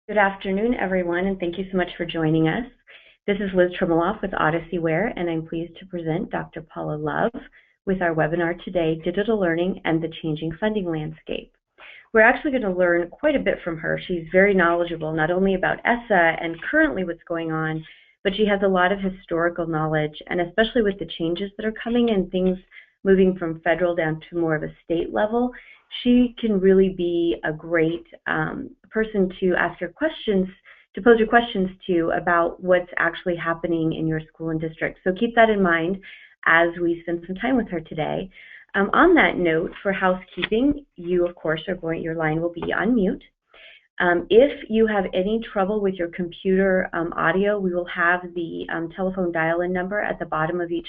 Good afternoon, everyone, and thank you so much for joining us. This is Liz Trumaloff with Odysseyware, and I'm pleased to present Dr. Paula Love with our webinar today, Digital Learning and the Changing Funding Landscape. We're actually going to learn quite a bit from her. She's very knowledgeable, not only about ESSA and currently what's going on, but she has a lot of historical knowledge, and especially with the changes that are coming and things moving from federal down to more of a state level, she can really be a great person to ask your questions, to pose your questions to about what's actually happening in your school and district. So keep that in mind as we spend some time with her today. On that note, for housekeeping, you of course your line will be on mute. If you have any trouble with your computer audio, we will have the telephone dial-in number at the bottom of each.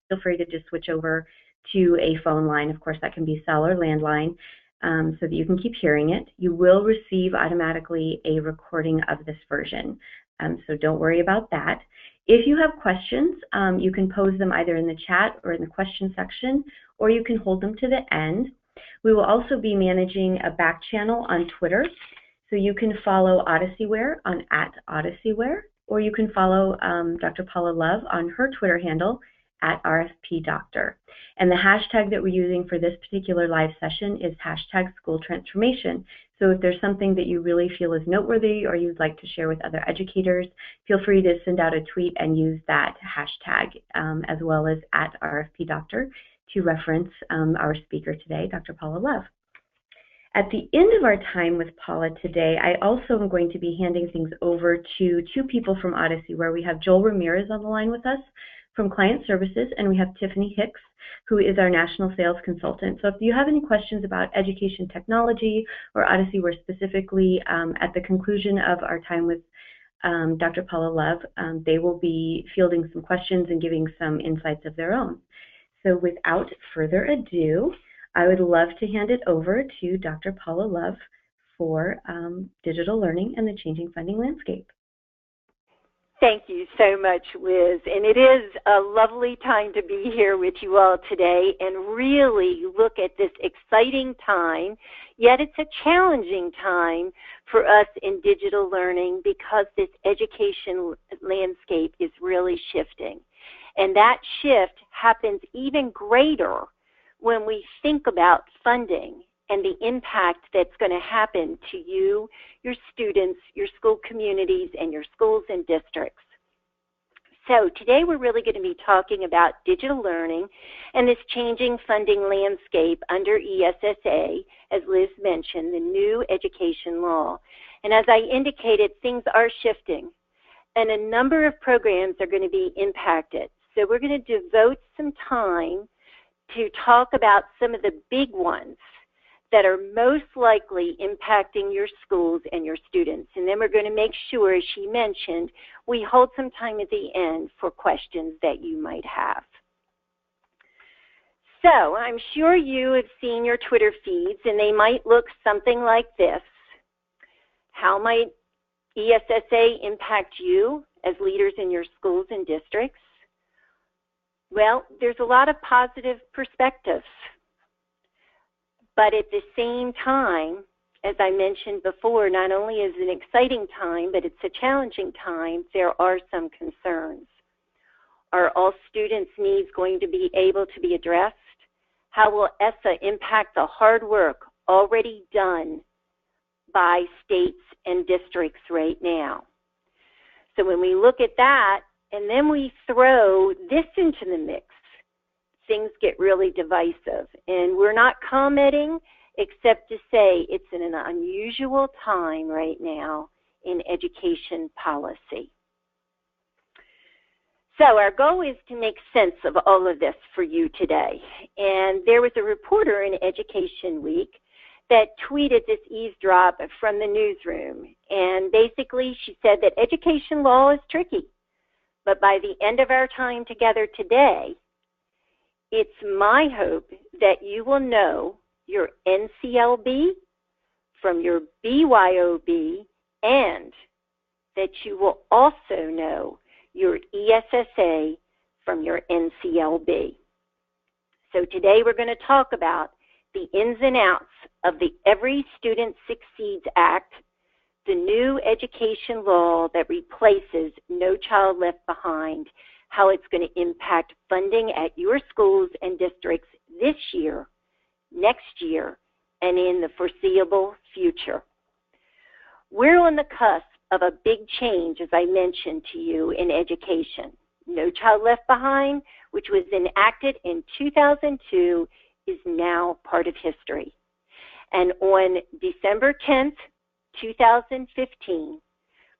Feel free to just switch over to a phone line. Of course, that can be cell or landline, so that you can keep hearing it. You will receive automatically a recording of this version, so don't worry about that. If you have questions, you can pose them either in the chat or in the question section, or you can hold them to the end. We will also be managing a back channel on Twitter, so you can follow Odysseyware on @Odysseyware, or you can follow Dr. Paula Love on her Twitter handle @RFPDoctor. And the hashtag that we're using for this particular live session is #SchoolTransformation. So if there's something that you really feel is noteworthy or you'd like to share with other educators, feel free to send out a tweet and use that hashtag, as well as @RFPDoctor, to reference our speaker today, Dr. Paula Love. At the end of our time with Paula today, I also am going to be handing things over to two people from Odyssey, where we have Joel Ramirez on the line with us from Client Services, and we have Tiffany Hicks, who is our National Sales Consultant. So if you have any questions about education technology or Odysseyware specifically, at the conclusion of our time with Dr. Paula Love, they will be fielding some questions and giving some insights of their own. So without further ado, I would love to hand it over to Dr. Paula Love for digital learning and the changing funding landscape. Thank you so much, Liz. And it is a lovely time to be here with you all today and really look at this exciting time, yet it's a challenging time for us in digital learning because this education landscape is really shifting. And that shift happens even greater when we think about funding and the impact that's going to happen to you, your students, your school communities, and your schools and districts. So today we're really going to be talking about digital learning and this changing funding landscape under ESSA, as Liz mentioned, the new education law. And as I indicated, things are shifting, and a number of programs are going to be impacted. So we're going to devote some time to talk about some of the big ones that are most likely impacting your schools and your students. And then we're going to make sure, as she mentioned, we hold some time at the end for questions that you might have. So I'm sure you have seen your Twitter feeds, and they might look something like this. How might ESSA impact you as leaders in your schools and districts? Well, there's a lot of positive perspectives. But at the same time, as I mentioned before, not only is it an exciting time, but it's a challenging time, there are some concerns. Are all students' needs going to be able to be addressed? How will ESSA impact the hard work already done by states and districts right now? So when we look at that, and then we throw this into the mix, things get really divisive. And we're not commenting except to say it's in an unusual time right now in education policy. So our goal is to make sense of all of this for you today. And there was a reporter in Education Week that tweeted this eavesdrop from the newsroom. And basically she said that education law is tricky. But by the end of our time together today, it's my hope that you will know your NCLB from your BYOB, and that you will also know your ESSA from your NCLB. So today we're going to talk about the ins and outs of the Every Student Succeeds Act, the new education law that replaces No Child Left Behind, how it's going to impact funding at your schools and districts this year, next year, and in the foreseeable future. We're on the cusp of a big change, as I mentioned to you, in education. No Child Left Behind, which was enacted in 2002, is now part of history. And on December 10th, 2015,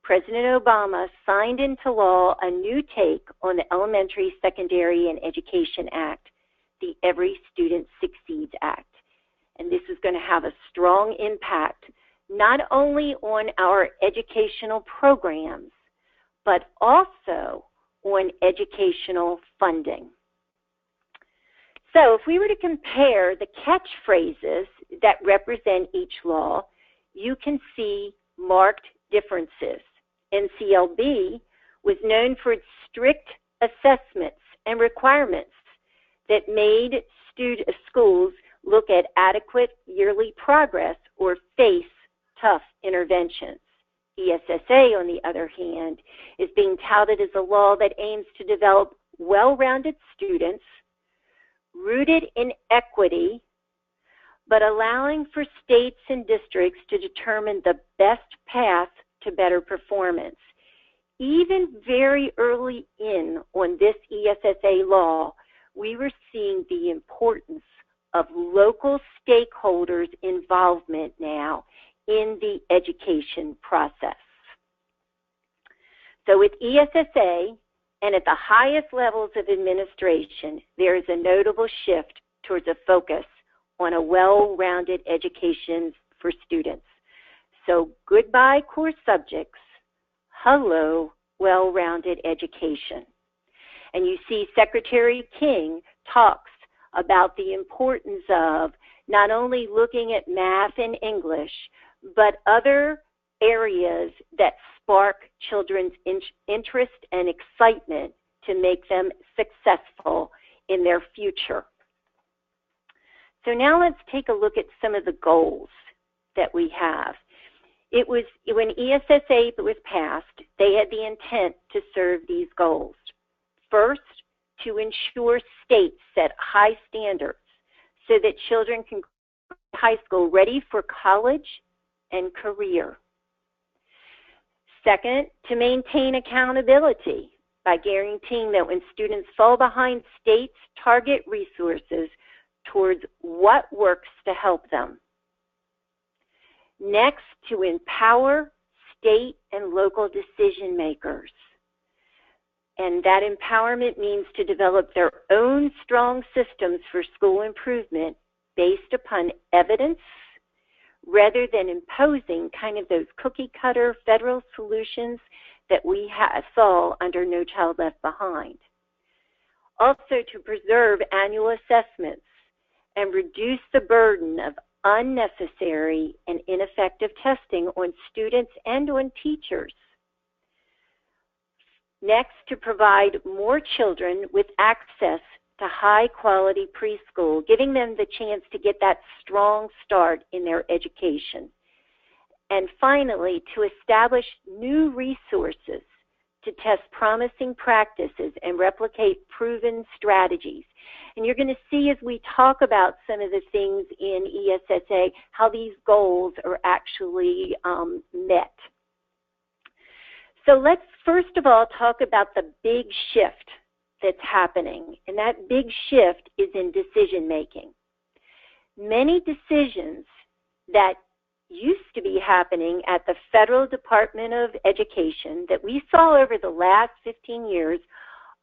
President Obama signed into law a new take on the Elementary, Secondary, and Education Act, the Every Student Succeeds Act. And this is going to have a strong impact not only on our educational programs, but also on educational funding. So if we were to compare the catchphrases that represent each law, you can see marked differences. NCLB was known for its strict assessments and requirements that made schools look at adequate yearly progress or face tough interventions. ESSA, on the other hand, is being touted as a law that aims to develop well-rounded students rooted in equity, but allowing for states and districts to determine the best path to better performance. Even very early on this ESSA law, we were seeing the importance of local stakeholders' involvement now in the education process. So with ESSA, and at the highest levels of administration, there is a notable shift towards a focus on a well-rounded education for students. So goodbye core subjects, hello well-rounded education. And you see Secretary King talks about the importance of not only looking at math and English, but other areas that spark children's interest and excitement to make them successful in their future. So now let's take a look at some of the goals that we have. It was when ESSA was passed, they had the intent to serve these goals. First, to ensure states set high standards so that children can go to high school ready for college and career. Second, to maintain accountability by guaranteeing that when students fall behind, states target resources towards what works to help them. Next, to empower state and local decision makers. And that empowerment means to develop their own strong systems for school improvement based upon evidence rather than imposing kind of those cookie-cutter federal solutions that we saw under No Child Left Behind. Also to preserve annual assessments and reduce the burden of unnecessary and ineffective testing on students and on teachers. Next, to provide more children with access to high-quality preschool, giving them the chance to get that strong start in their education. And finally, to establish new resources to test promising practices and replicate proven strategies. And you're going to see as we talk about some of the things in ESSA, how these goals are actually met. So let's first of all talk about the big shift that's happening. And that big shift is in decision making. Many decisions that used to be happening at the Federal Department of Education that we saw over the last 15 years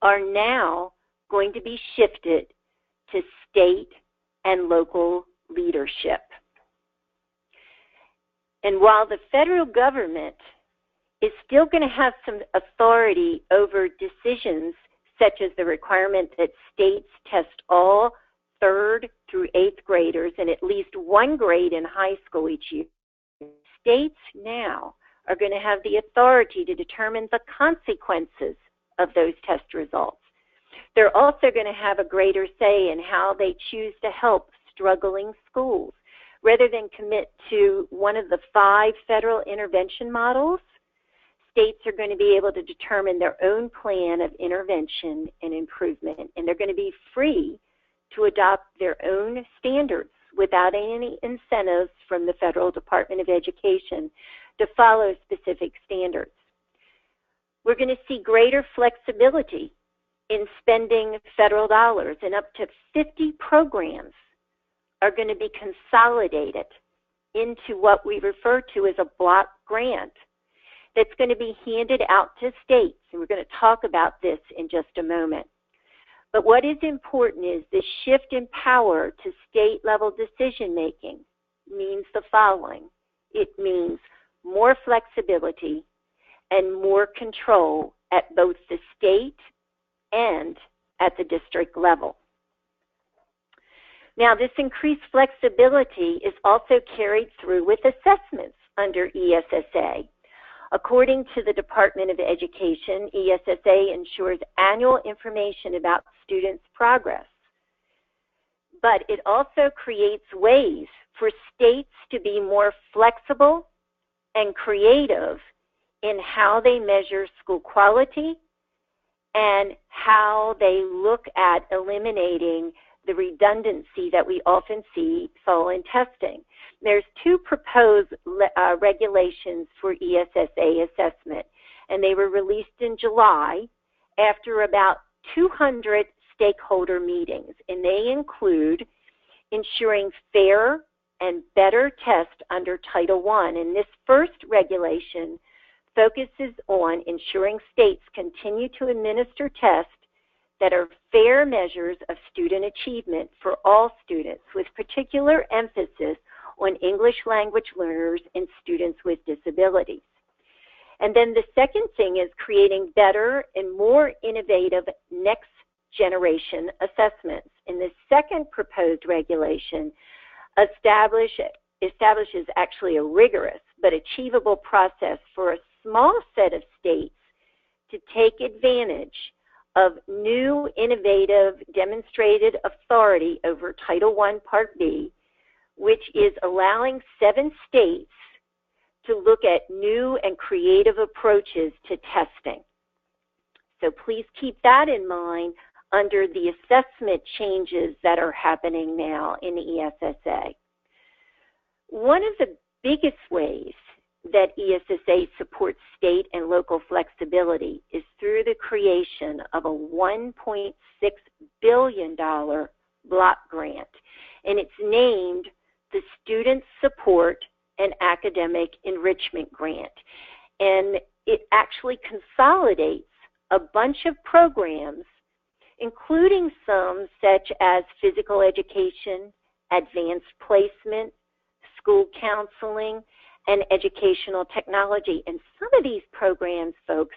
are now going to be shifted to state and local leadership. And while the federal government is still going to have some authority over decisions such as the requirement that states test all 3rd through 8th graders and at least one grade in high school each year, states now are going to have the authority to determine the consequences of those test results. They're also going to have a greater say in how they choose to help struggling schools, Rather than commit to one of the 5 federal intervention models, states are going to be able to determine their own plan of intervention and improvement, and they're going to be free to adopt their own standards without any incentives from the Federal Department of Education to follow specific standards. We're going to see greater flexibility in spending federal dollars, and up to 50 programs are going to be consolidated into what we refer to as a block grant that's going to be handed out to states, and we're going to talk about this in just a moment. But what is important is the shift in power to state-level decision-making means the following. It means more flexibility and more control at both the state and at the district level. Now, this increased flexibility is also carried through with assessments under ESSA. According to the Department of Education, ESSA ensures annual information about students' progress. But it also creates ways for states to be more flexible and creative in how they measure school quality and how they look at eliminating the redundancy that we often see in testing. There's 2 proposed regulations for ESSA assessment, and they were released in July after about 200 stakeholder meetings, and they include ensuring fair and better tests under Title I. And this first regulation focuses on ensuring states continue to administer tests that are fair measures of student achievement for all students, with particular emphasis on English language learners and students with disabilities. And then the second thing is creating better and more innovative next generation assessments. And the second proposed regulation establishes actually a rigorous but achievable process for a small set of states to take advantage of new, innovative, demonstrated authority over Title I, Part B, which is allowing 7 states to look at new and creative approaches to testing. So please keep that in mind under the assessment changes that are happening now in the ESSA. One of the biggest ways that ESSA supports state and local flexibility is through the creation of a $1.6 billion block grant, and it's named the Student Support and Academic Enrichment Grant. And it actually consolidates a bunch of programs, including some such as physical education, advanced placement, school counseling, and educational technology. And some of these programs, folks,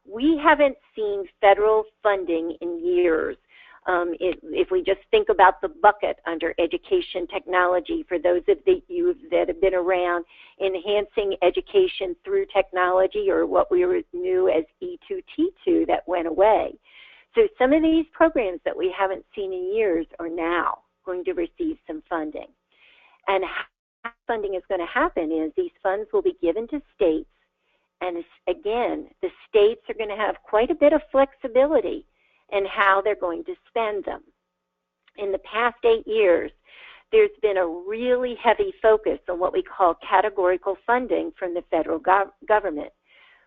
we haven't seen federal funding in years. If we just think about the bucket under education technology, for those of you that have been around, enhancing education through technology, or what we knew as E2T2 that went away. So some of these programs that we haven't seen in years are now going to receive some funding. And how funding is going to happen is these funds will be given to states, and again, the states are going to have quite a bit of flexibility in how they're going to spend them. In the past 8 years, there's been a really heavy focus on what we call categorical funding from the federal government.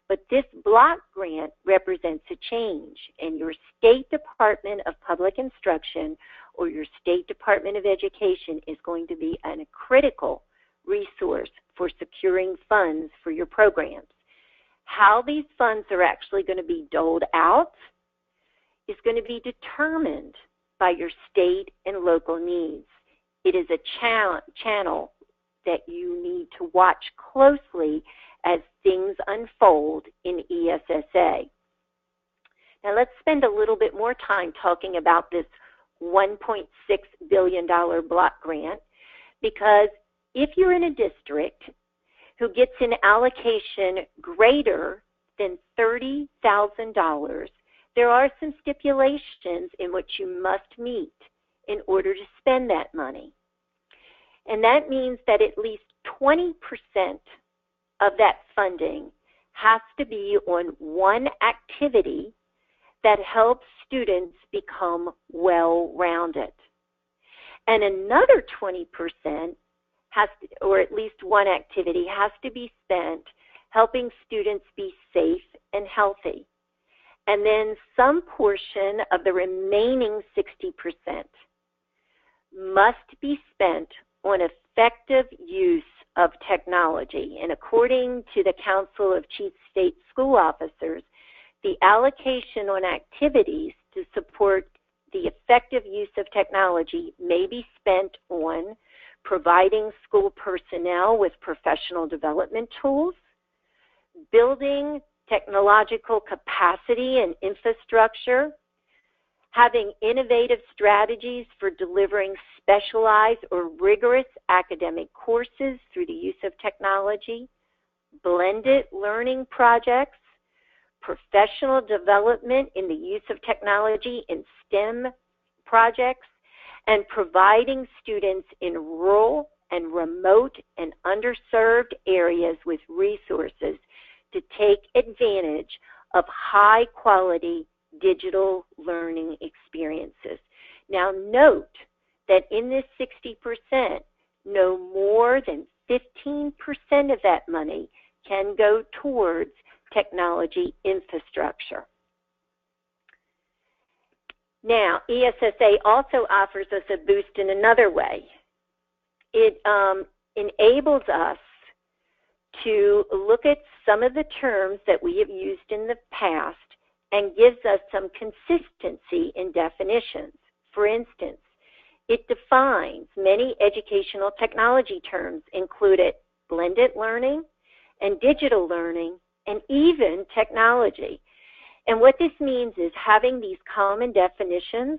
But this block grant represents a change, and your State Department of Public Instruction or your State Department of Education is going to be a critical resource for securing funds for your programs. How these funds are actually going to be doled out is going to be determined by your state and local needs. It is a channel that you need to watch closely as things unfold in ESSA. Now let's spend a little bit more time talking about this $1.6 billion block grant, because if you're in a district who gets an allocation greater than $30,000, there are some stipulations in which you must meet in order to spend that money. And that means that at least 20% of that funding has to be on one activity that helps students become well-rounded. And another 20% has to, or at least one activity, has to be spent helping students be safe and healthy. And then some portion of the remaining 60% must be spent on effective use of technology. And according to the Council of Chief State School Officers, the allocation on activities to support the effective use of technology may be spent on providing school personnel with professional development tools, building technological capacity and infrastructure, having innovative strategies for delivering specialized or rigorous academic courses through the use of technology, blended learning projects, professional development in the use of technology in STEM projects, and providing students in rural and remote and underserved areas with resources to take advantage of high-quality digital learning experiences. Now note that in this 60%, no more than 15% of that money can go towards technology infrastructure. Now, ESSA also offers us a boost in another way. It enables us to look at some of the terms that we have used in the past and gives us some consistency in definitions. For instance, it defines many educational technology terms, including blended learning and digital learning and even technology. And what this means is having these common definitions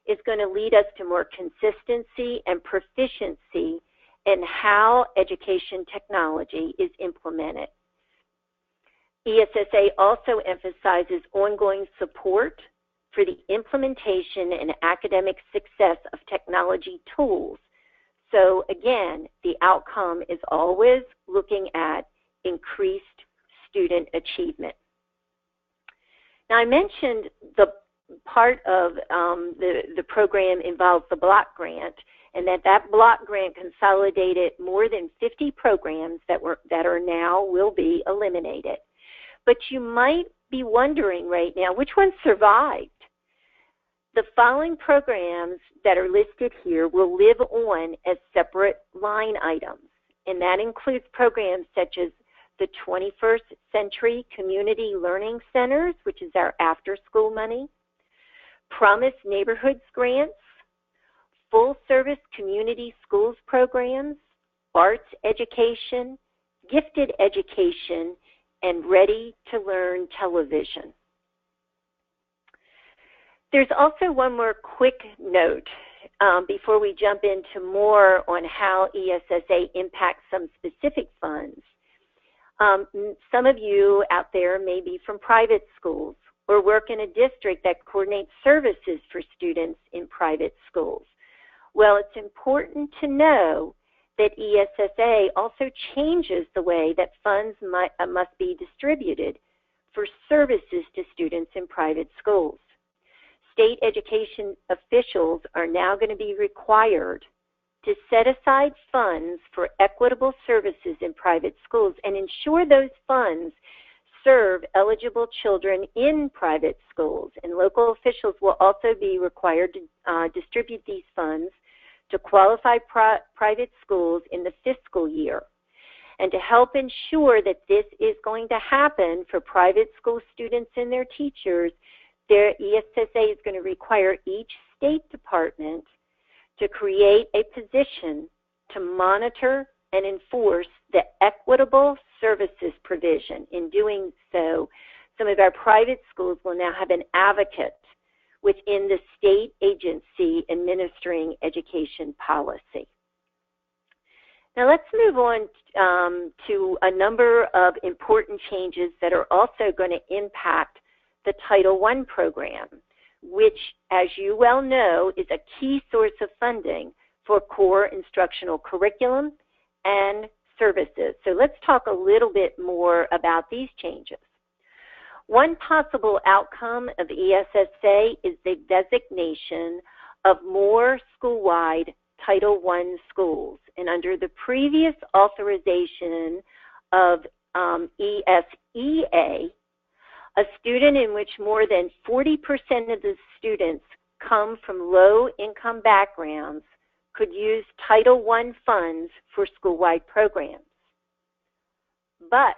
is going to lead us to more consistency and proficiency in how education technology is implemented. ESSA also emphasizes ongoing support for the implementation and academic success of technology tools. So again, the outcome is always looking at increased student achievement. Now, I mentioned the part of the program involves the block grant, and that block grant consolidated more than 50 programs that are now will be eliminated. But you might be wondering right now, which ones survived? The following programs that are listed here will live on as separate line items, and that includes programs such as the 21st Century Community Learning Centers, which is our after-school money, Promise Neighborhoods grants, full-service community schools programs, arts education, gifted education, and ready-to-learn television. There's also one more quick note before we jump into more on how ESSA impacts some specific funds. Some of you out there may be from private schools or work in a district that coordinates services for students in private schools. Well, it's important to know that ESSA also changes the way that funds must be distributed for services to students in private schools. State education officials are now going to be required to set aside funds for equitable services in private schools and ensure those funds serve eligible children in private schools. And local officials will also be required to distribute these funds to qualified private schools in the fiscal year. And to help ensure that this is going to happen for private school students and their teachers, their ESSA is going to require each state department to create a position to monitor and enforce the equitable services provision. In doing so, some of our private schools will now have an advocate within the state agency administering education policy. Now let's move on to a number of important changes that are also going to impact the Title I program, which, as you well know, is a key source of funding for core instructional curriculum and services. So let's talk a little bit more about these changes. One possible outcome of ESSA is the designation of more school-wide Title I schools. And under the previous authorization of ESEA, a student in which more than 40% of the students come from low-income backgrounds could use Title I funds for school-wide programs. But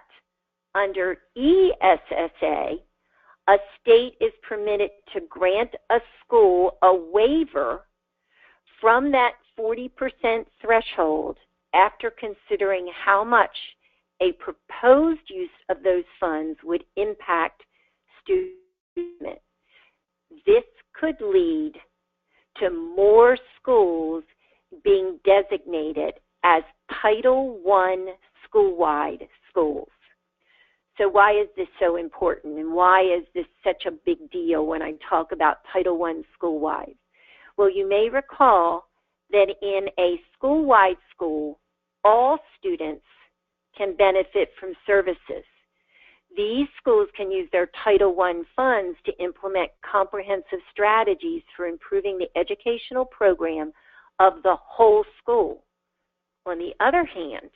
under ESSA, a state is permitted to grant a school a waiver from that 40% threshold after considering how much a proposed use of those funds would impact student. This could lead to more schools being designated as Title I school-wide schools. So why is this so important, and why is this such a big deal when I talk about Title I school-wide? Well, you may recall that in a school-wide school, all students can benefit from services. These schools can use their Title I funds to implement comprehensive strategies for improving the educational program of the whole school. On the other hand,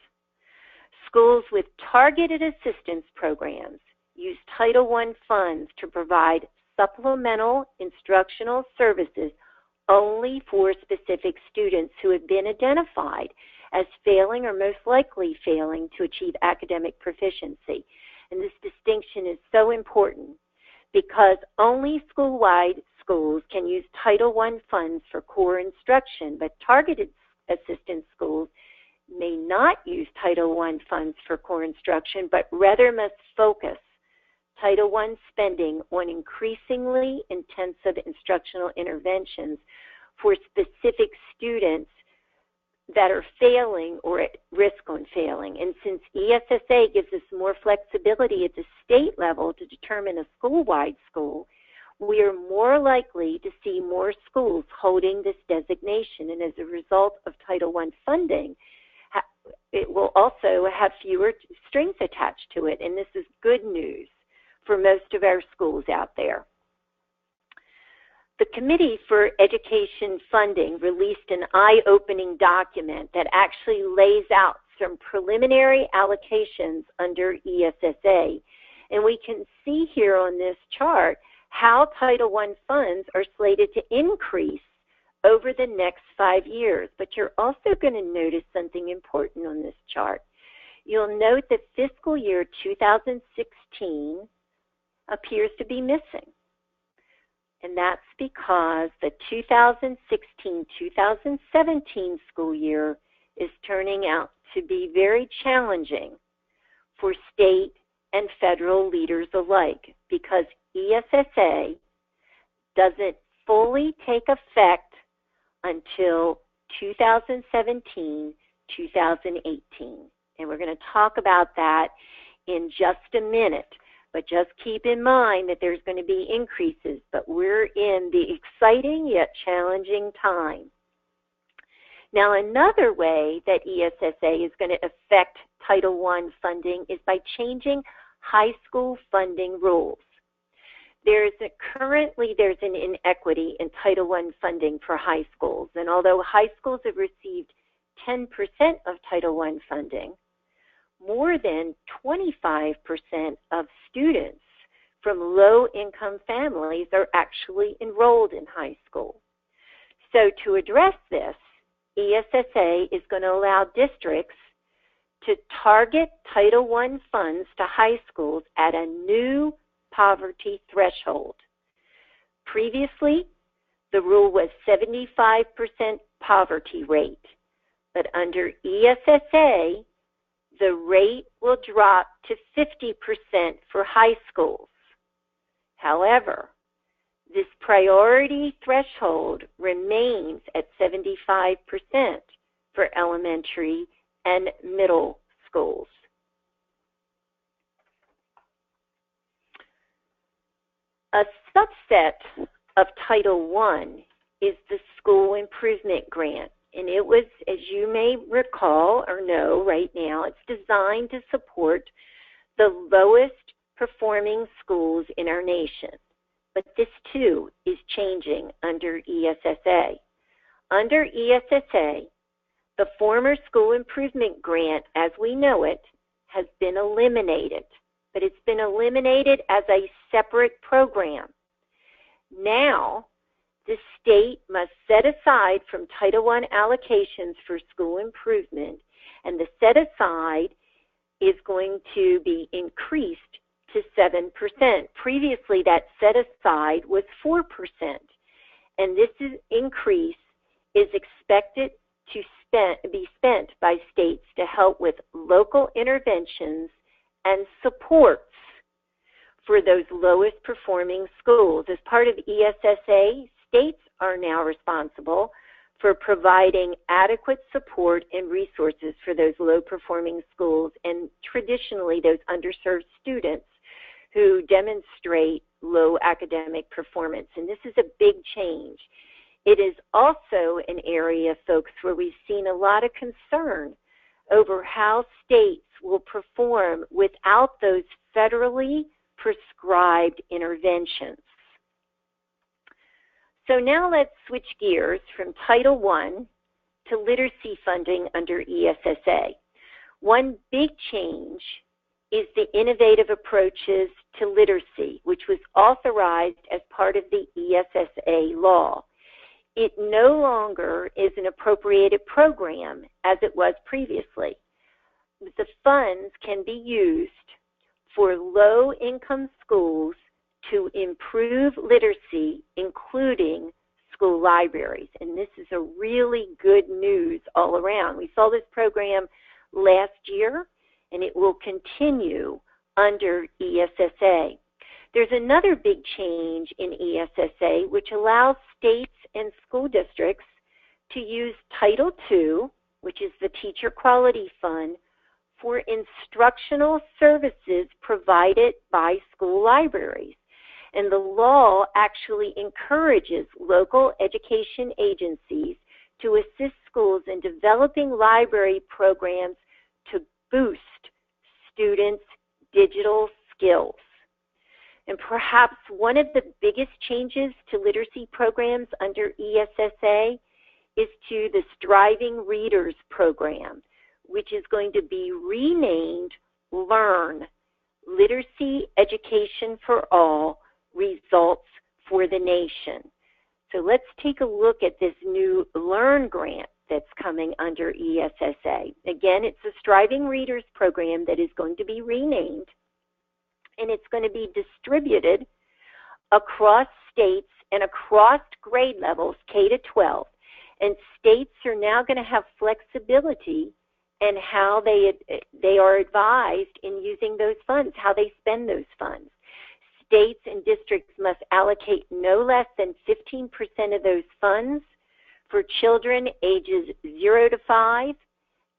schools with targeted assistance programs use Title I funds to provide supplemental instructional services only for specific students who have been identified as failing or most likely failing to achieve academic proficiency. And this distinction is so important because only school-wide schools can use Title I funds for core instruction, but targeted assistance schools may not use Title I funds for core instruction, but rather must focus Title I spending on increasingly intensive instructional interventions for specific students that are failing or at risk on failing. And since ESSA gives us more flexibility at the state level to determine a school-wide school, we are more likely to see more schools holding this designation. And as a result of Title I funding, it will also have fewer strings attached to it. And this is good news for most of our schools out there. The Committee for Education Funding released an eye-opening document that actually lays out some preliminary allocations under ESSA. And we can see here on this chart how Title I funds are slated to increase over the next 5 years. But you're also going to notice something important on this chart. You'll note that fiscal year 2016 appears to be missing. And that's because the 2016-2017 school year is turning out to be very challenging for state and federal leaders alike because ESSA doesn't fully take effect until 2017-2018. And we're going to talk about that in just a minute. But just keep in mind that there's going to be increases, but we're in the exciting yet challenging time. Now, another way that ESSA is going to affect Title I funding is by changing high school funding rules. Currently there's an inequity in Title I funding for high schools, and although high schools have received 10% of Title I funding, more than 25% of students from low-income families are actually enrolled in high school. So to address this, ESSA is going to allow districts to target Title I funds to high schools at a new poverty threshold. Previously, the rule was 75% poverty rate, but under ESSA, the rate will drop to 50% for high schools. However, this priority threshold remains at 75% for elementary and middle schools. A subset of Title I is the School Improvement Grant. and it was, as you may recall or know right now, it's designed to support the lowest performing schools in our nation. But this too is changing under ESSA. Under ESSA, the former School Improvement Grant, as we know it, has been eliminated, but it's been eliminated as a separate program. Now, the state must set aside from Title I allocations for school improvement, and the set aside is going to be increased to 7%. Previously, that set aside was 4%, and this increase is expected to be spent by states to help with local interventions and supports for those lowest performing schools. As part of ESSA, states are now responsible for providing adequate support and resources for those low performing schools and traditionally those underserved students who demonstrate low academic performance. And this is a big change. It is also an area, folks, where we've seen a lot of concern over how states will perform without those federally prescribed interventions. So now let's switch gears from Title I to literacy funding under ESSA. One big change is the innovative approaches to literacy, which was authorized as part of the ESSA law. It no longer is an appropriated program as it was previously. The funds can be used for low-income schools to improve literacy, including school libraries. And this is a really good news all around. We saw this program last year, and it will continue under ESSA. There's another big change in ESSA, which allows states and school districts to use Title II, which is the Teacher Quality Fund, for instructional services provided by school libraries. And the law actually encourages local education agencies to assist schools in developing library programs to boost students' digital skills. And perhaps one of the biggest changes to literacy programs under ESSA is to the Striving Readers program, which is going to be renamed LEARN, Literacy Education for All, Results for the Nation. So let's take a look at this new LEARN grant that's coming under ESSA. Again, it's a Striving Readers program that is going to be renamed, and it's going to be distributed across states and across grade levels, K to 12. And states are now going to have flexibility in how they are advised in using those funds, how they spend those funds. States and districts must allocate no less than 15% of those funds for children ages 0 to 5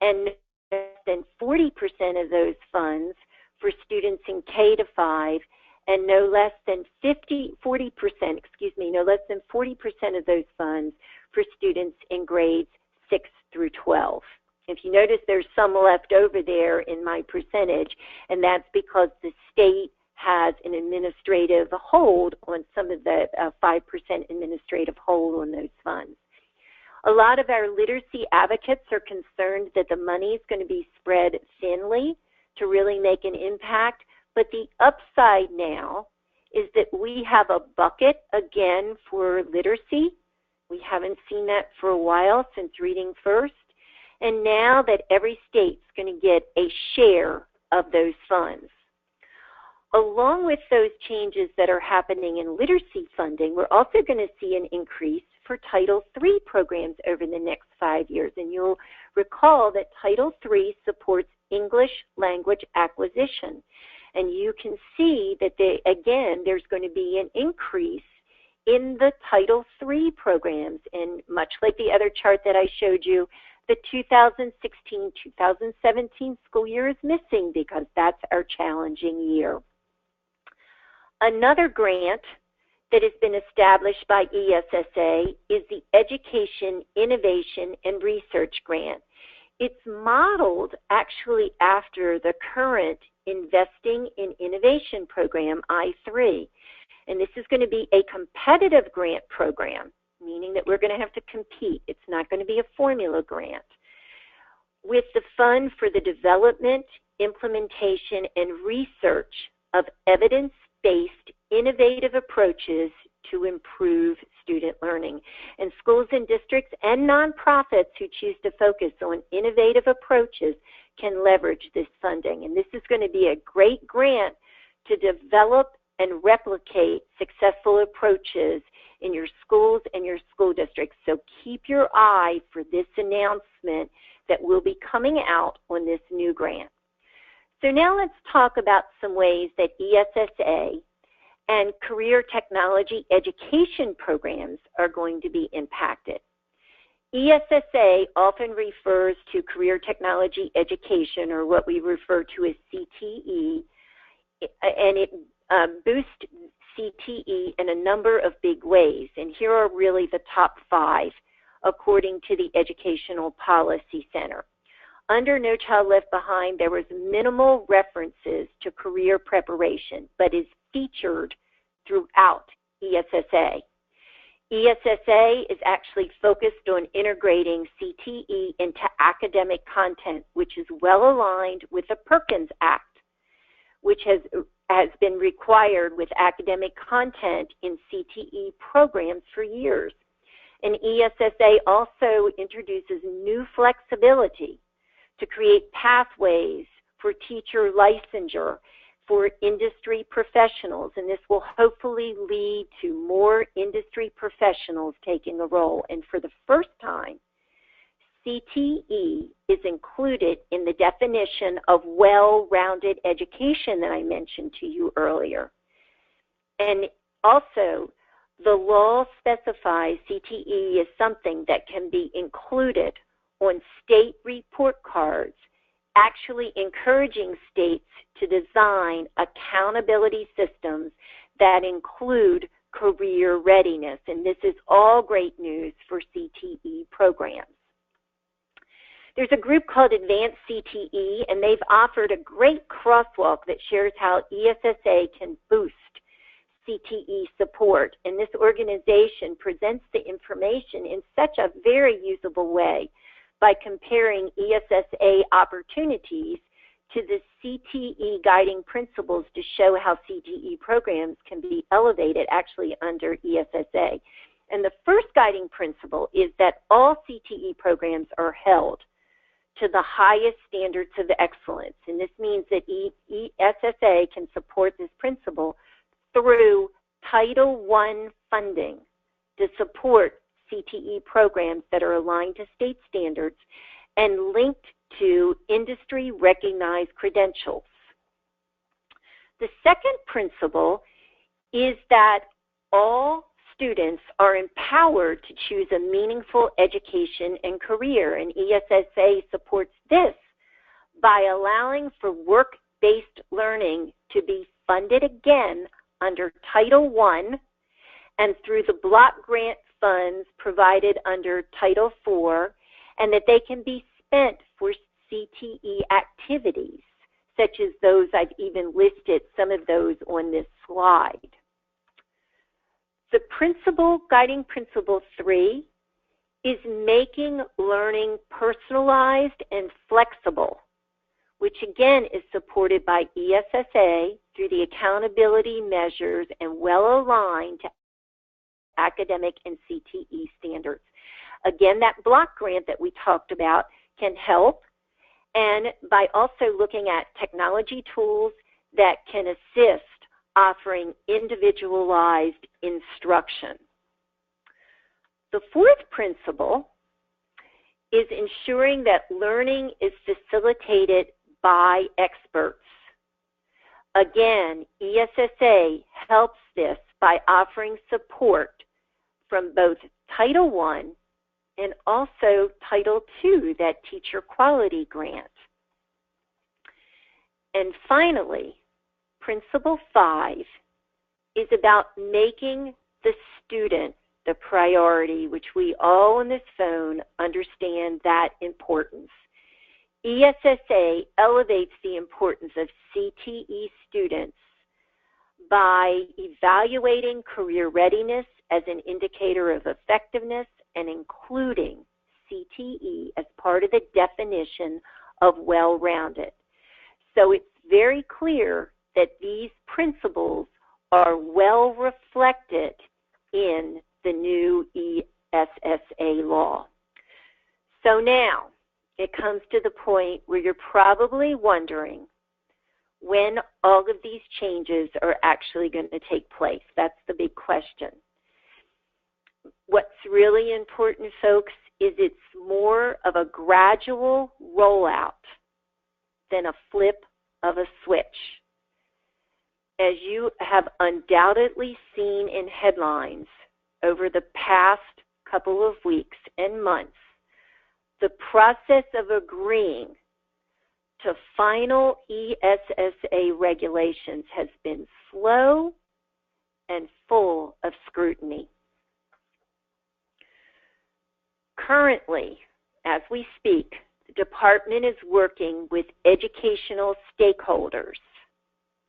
and no less than 40% of those funds for students in K to 5 and no less than 40% of those funds for students in grades 6 through 12. If you notice, there's some left over there in my percentage, and that's because the state has an administrative hold on some of the 5% administrative hold on those funds. A lot of our literacy advocates are concerned that the money is going to be spread thinly to really make an impact, but the upside now is that we have a bucket again for literacy. We haven't seen that for a while since Reading First, and now that every state's going to get a share of those funds. Along with those changes that are happening in literacy funding, we're also going to see an increase for Title III programs over the next 5 years. And you'll recall that Title III supports English language acquisition. And you can see that, again, there's going to be an increase in the Title III programs. And much like the other chart that I showed you, the 2016-2017 school year is missing because that's our challenging year. Another grant that has been established by ESSA is the Education, Innovation, and Research Grant. It's modeled actually after the current Investing in Innovation program, I3. And this is going to be a competitive grant program, meaning that we're going to have to compete. It's not going to be a formula grant. With the fund for the development, implementation, and research of evidence-based innovative approaches to improve student learning. And schools and districts and nonprofits who choose to focus on innovative approaches can leverage this funding. And this is going to be a great grant to develop and replicate successful approaches in your schools and your school districts. So keep your eye for this announcement that will be coming out on this new grant. So now let's talk about some ways that ESSA and career technology education programs are going to be impacted. ESSA often refers to career technology education, or what we refer to as CTE, and it boosts CTE in a number of big ways. And here are really the top 5 according to the Educational Policy Center. Under No Child Left Behind, there was minimal references to career preparation, but is featured throughout ESSA. ESSA is actually focused on integrating CTE into academic content, which is well aligned with the Perkins Act, which has been required with academic content in CTE programs for years. And ESSA also introduces new flexibility to create pathways for teacher licensure for industry professionals, and this will hopefully lead to more industry professionals taking a role. And for the first time, CTE is included in the definition of well-rounded education that I mentioned to you earlier. And also, the law specifies CTE is something that can be included on state report cards, actually encouraging states to design accountability systems that include career readiness. And this is all great news for CTE programs. There's a group called Advanced CTE, and they've offered a great crosswalk that shares how ESSA can boost CTE support. And this organization presents the information in such a very usable way by comparing ESSA opportunities to the CTE guiding principles to show how CTE programs can be elevated actually under ESSA. And the first guiding principle is that all CTE programs are held to the highest standards of excellence. And this means that ESSA can support this principle through Title I funding to support CTE programs that are aligned to state standards and linked to industry-recognized credentials. The second principle is that all students are empowered to choose a meaningful education and career, and ESSA supports this by allowing for work-based learning to be funded again under Title I and through the block grant funds provided under Title IV, and that they can be spent for CTE activities, such as those I've even listed, some of those on this slide. The guiding principle 3 is making learning personalized and flexible, which again is supported by ESSA through the accountability measures and well aligned to academic and CTE standards. Again, that block grant that we talked about can help, and by also looking at technology tools that can assist offering individualized instruction. The fourth principle is ensuring that learning is facilitated by experts. Again, ESSA helps this by offering support from both Title I and also Title II, that teacher quality grant. And finally, Principle 5 is about making the student the priority, which we all on this phone understand that importance. ESSA elevates the importance of CTE students by evaluating career readiness as an indicator of effectiveness and including CTE as part of the definition of well-rounded. So it's very clear that these principles are well reflected in the new ESSA law. So now it comes to the point where you're probably wondering when all of these changes are actually going to take place. That's the big question. What's really important, folks, is it's more of a gradual rollout than a flip of a switch. As you have undoubtedly seen in headlines over the past couple of weeks and months, the process of agreeing to final ESSA regulations has been slow and full of scrutiny. Currently, as we speak, the department is working with educational stakeholders.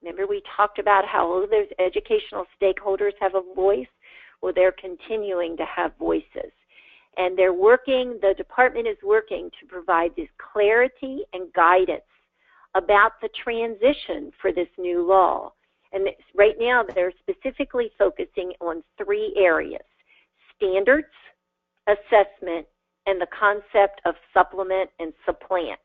Remember we talked about how all of those educational stakeholders have a voice? Well, they're continuing to have voices. And the department is working to provide this clarity and guidance about the transition for this new law. And right now they're specifically focusing on 3 areas: standards, assessment, and the concept of supplement and supplant.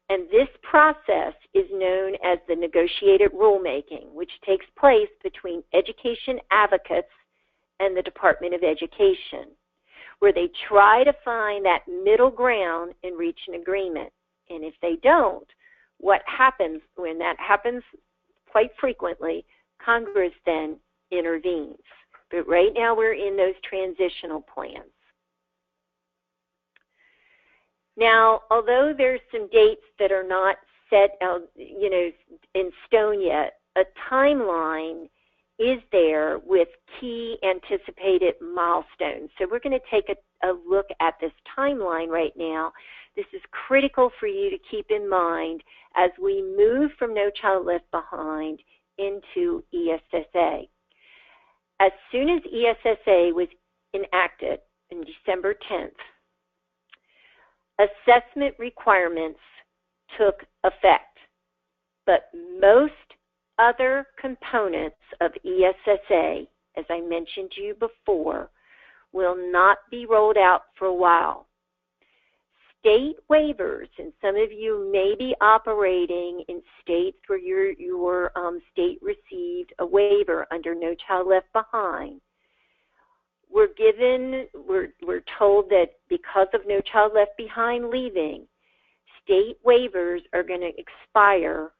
And this process is known as the negotiated rulemaking, which takes place between education advocates and the Department of Education, where they try to find that middle ground and reach an agreement. And if they don't, what happens when that happens quite frequently, Congress then intervenes. But right now we're in those transitional plans. Now, although there's some dates that are not set out, in stone yet, a timeline is there with key anticipated milestones. So we're going to take a look at this timeline right now. This is critical for you to keep in mind as we move from No Child Left Behind into ESSA. As soon as ESSA was enacted on December 10th, assessment requirements took effect, but most other components of ESSA, as I mentioned to you before, will not be rolled out for a while. State waivers, and some of you may be operating in states where your state received a waiver under No Child Left Behind. We're told that because of No Child Left Behind leaving, state waivers are going to expire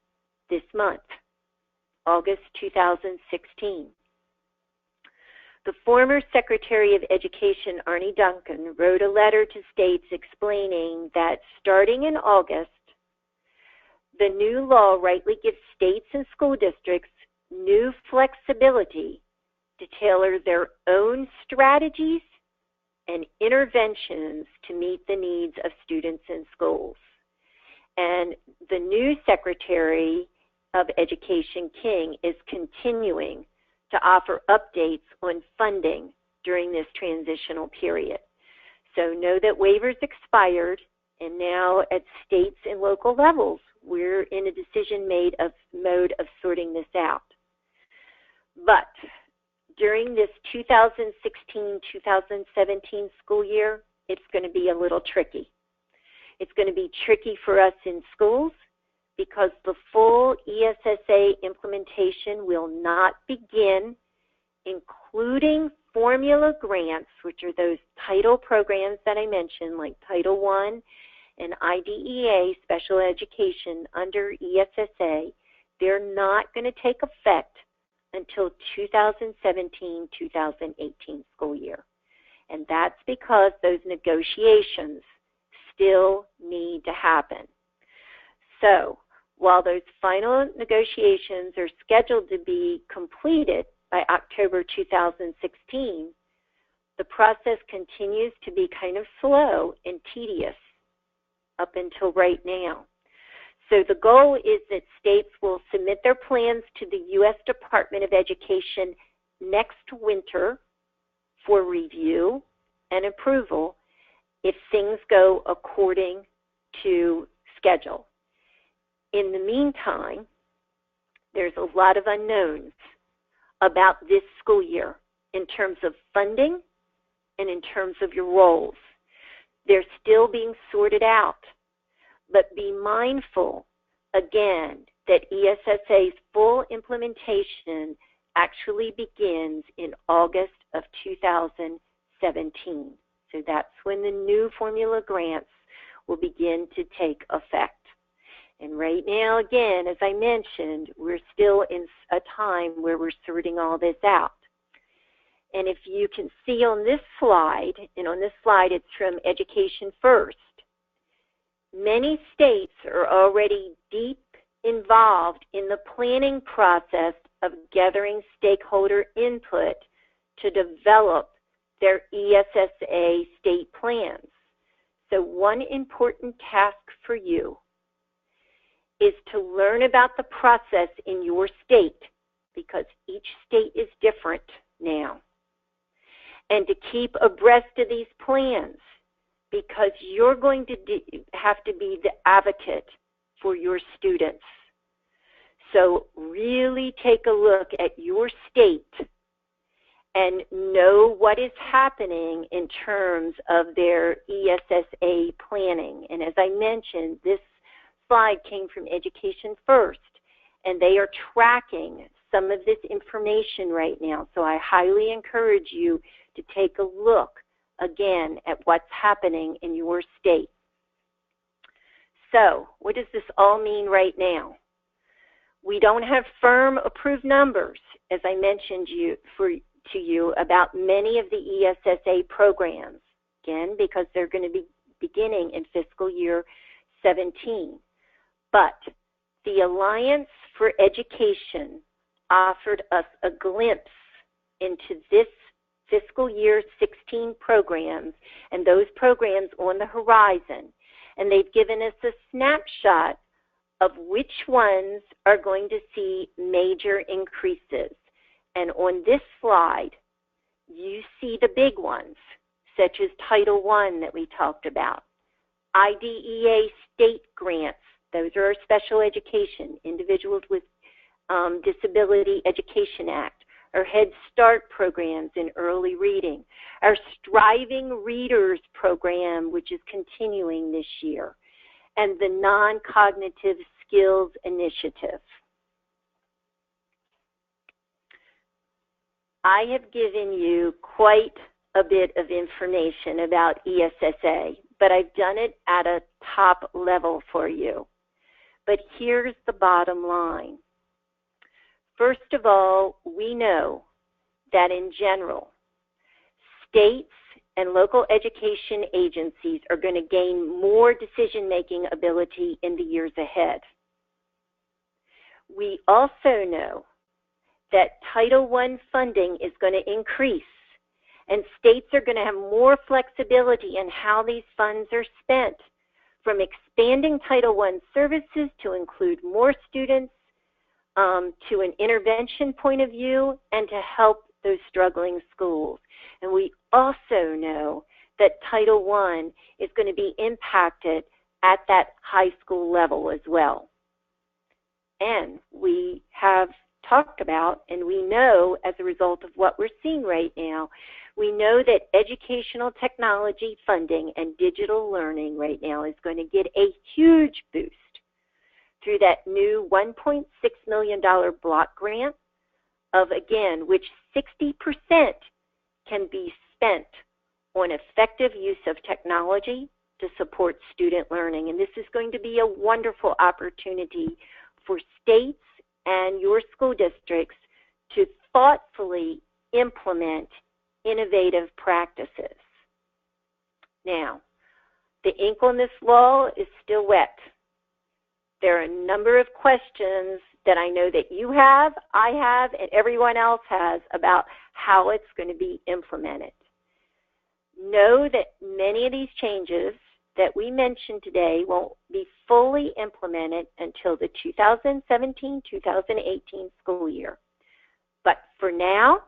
this month, August 2016. The former Secretary of Education, Arne Duncan, wrote a letter to states explaining that starting in August, the new law rightly gives states and school districts new flexibility to tailor their own strategies and interventions to meet the needs of students in schools. And the new Secretary of Education, King, is continuing to offer updates on funding during this transitional period. So know that waivers expired, and now at states and local levels, we're in a decision mode of sorting this out. But during this 2016-2017 school year, it's going to be a little tricky. It's going to be tricky for us in schools because the full ESSA implementation will not begin, including formula grants, which are those title programs that I mentioned, like Title I and IDEA, special education under ESSA. They're not going to take effect until 2017-2018 school year. And that's because those negotiations still need to happen. So while those final negotiations are scheduled to be completed by October 2016, the process continues to be kind of slow and tedious up until right now. So the goal is that states will submit their plans to the U.S. Department of Education next winter for review and approval if things go according to schedule. In the meantime, there's a lot of unknowns about this school year in terms of funding and in terms of your roles. They're still being sorted out. But be mindful, again, that ESSA's full implementation actually begins in August of 2017. So that's when the new formula grants will begin to take effect. And right now, again, as I mentioned, we're still in a time where we're sorting all this out. And if you can see on this slide, and on this slide it's from Education First, many states are already deep involved in the planning process of gathering stakeholder input to develop their ESSA state plans. So one important task for you is to learn about the process in your state, because each state is different now, and to keep abreast of these plans, because you're going to have to be the advocate for your students. So really take a look at your state and know what is happening in terms of their ESSA planning. And as I mentioned, this slide came from Education First, and they are tracking some of this information right now. So I highly encourage you to take a look again at what's happening in your state. So what does this all mean right now? We don't have firm approved numbers, as I mentioned to you about many of the ESSA programs, again, because they're going to be beginning in fiscal year 17. But the Alliance for Education offered us a glimpse into this fiscal year 16 programs and those programs on the horizon. And they've given us a snapshot of which ones are going to see major increases. And on this slide, you see the big ones, such as Title I that we talked about, IDEA state grants. Those are our special education, Individuals with Disability Education Act, our Head Start programs in early reading, our Striving Readers program, which is continuing this year, and the Non-Cognitive Skills Initiative. I have given you quite a bit of information about ESSA, but I've done it at a top level for you. But here's the bottom line. First of all, we know that in general, states and local education agencies are going to gain more decision-making ability in the years ahead. We also know that Title I funding is going to increase, and states are going to have more flexibility in how these funds are spent, from expanding Title I services to include more students, to an intervention point of view, and to help those struggling schools. And we also know that Title I is going to be impacted at that high school level as well. And we have talked about, and we know as a result of what we're seeing right now, we know that educational technology funding and digital learning right now is going to get a huge boost through that new $1.6 million block grant, of, again, which 60% can be spent on effective use of technology to support student learning. And this is going to be a wonderful opportunity for states and your school districts to thoughtfully implement innovative practices. Now, the ink on this law is still wet. There are a number of questions that I know that you have, I have, and everyone else has about how it's going to be implemented. Know that many of these changes that we mentioned today won't be fully implemented until the 2017-2018 school year. But for now,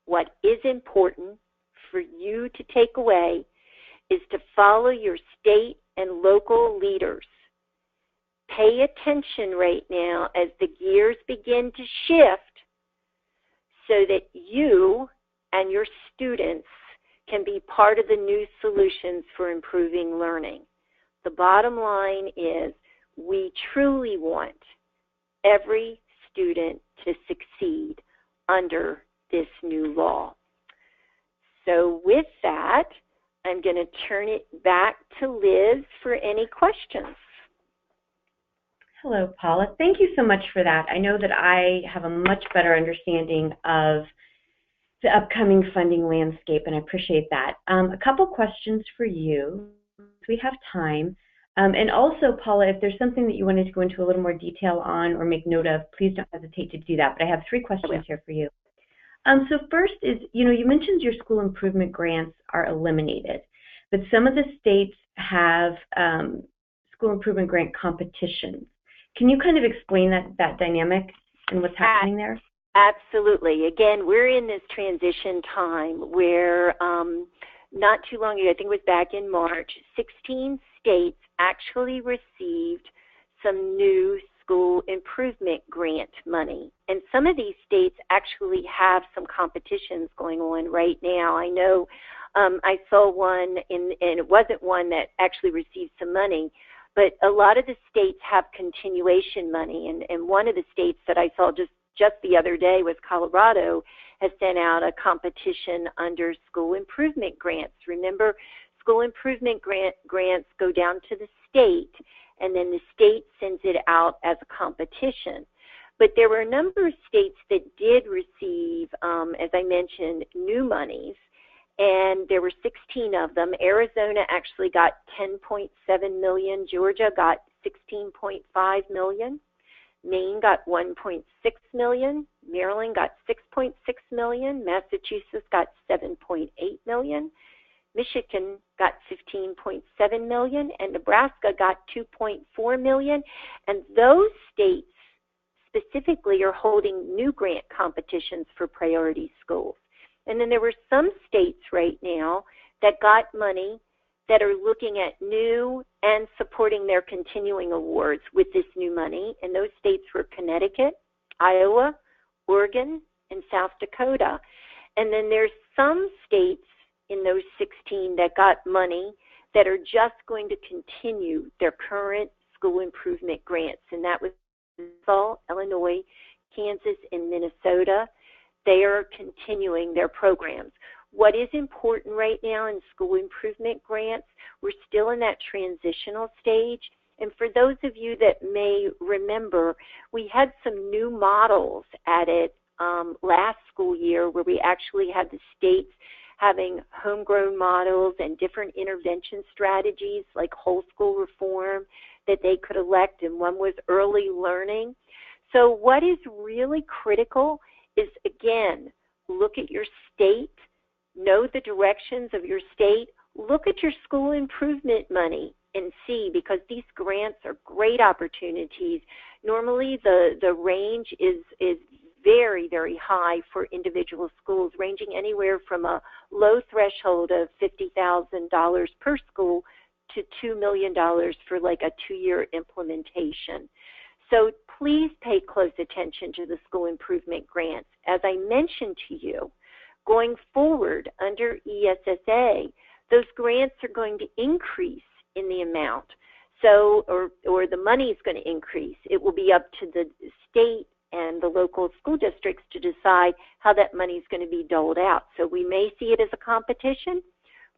what is important for you to take away is to follow your state and local leaders. Pay attention right now as the gears begin to shift so that you and your students can be part of the new solutions for improving learning. The bottom line is we truly want every student to succeed under this new law. So with that, I'm going to turn it back to Liz for any questions. Hello, Paula. Thank you so much for that. I know that I have a much better understanding of the upcoming funding landscape, and I appreciate that. A couple questions for you, if we have time. And also, Paula, if there's something that you wanted to go into a little more detail on or make note of, please don't hesitate to do that. But I have 3 questions here for you. So first is, you mentioned your school improvement grants are eliminated, but some of the states have school improvement grant competitions. Can you kind of explain that dynamic and what's happening there? Absolutely. Again, we're in this transition time where not too long ago, I think it was back in March, 16 states actually received some new school improvement grant money. And some of these states actually have some competitions going on right now. I know I saw one, and it wasn't one that actually received some money, but a lot of the states have continuation money. And one of the states that I saw just the other day was Colorado has sent out a competition under school improvement grants. Remember, school improvement grants go down to the state, and then the state sends it out as a competition. But there were a number of states that did receive, as I mentioned, new monies, and there were 16 of them. Arizona actually got $10.7 million. Georgia got $16.5 million. Maine got $1.6 million. Maryland got $6.6 million. Massachusetts got $7.8 million. Michigan got $15.7 million, and Nebraska got $2.4 million. And those states specifically are holding new grant competitions for priority schools. And then there were some states right now that got money that are looking at new and supporting their continuing awards with this new money. And those states were Connecticut, Iowa, Oregon, and South Dakota. And then there's some states in those 16 that got money that are just going to continue their current school improvement grants. And that was Arkansas, Illinois, Kansas, and Minnesota. They are continuing their programs. What is important right now in school improvement grants, we're still in that transitional stage. And for those of you that may remember, we had some new models added last school year where we actually had the states having homegrown models and different intervention strategies like whole school reform that they could elect, and one was early learning. So what is really critical is, again, look at your state, know the directions of your state, look at your school improvement money and see, because these grants are great opportunities. Normally the range is very, very high for individual schools, ranging anywhere from a low threshold of $50,000 per school to $2 million for like a 2-year implementation. So please pay close attention to the school improvement grants. As I mentioned to you, going forward under ESSA, those grants are going to increase in the amount. So, or the money is going to increase. It will be up to the state and the local school districts to decide how that money is going to be doled out. So we may see it as a competition.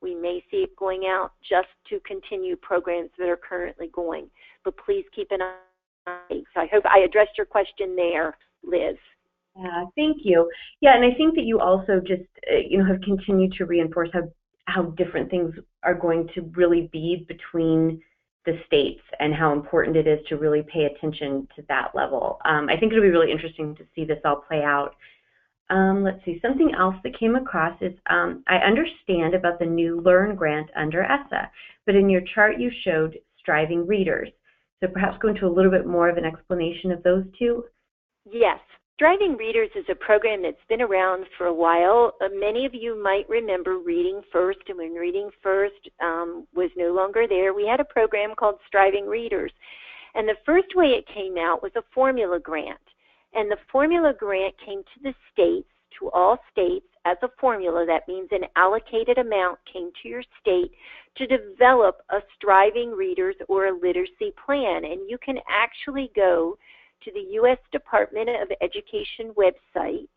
We may see it going out just to continue programs that are currently going. But please keep an eye. So I hope I addressed your question there, Liz. Thank you. Yeah, and I think that you also just have continued to reinforce how different things are going to really be between the states and how important it is to really pay attention to that level. I think it'll be really interesting to see this all play out. Let's see, something else that came across is I understand about the new Learn grant under ESSA, but in your chart you showed Striving Readers. So perhaps go into a little bit more of an explanation of those two? Yes. Striving Readers is a program that's been around for a while. Many of you might remember Reading First, and when Reading First was no longer there, we had a program called Striving Readers. And the first way it came out was a formula grant. And the formula grant came to the states, to all states, as a formula. That means an allocated amount came to your state to develop a Striving Readers or a literacy plan. And you can actually go to the U.S. Department of Education website,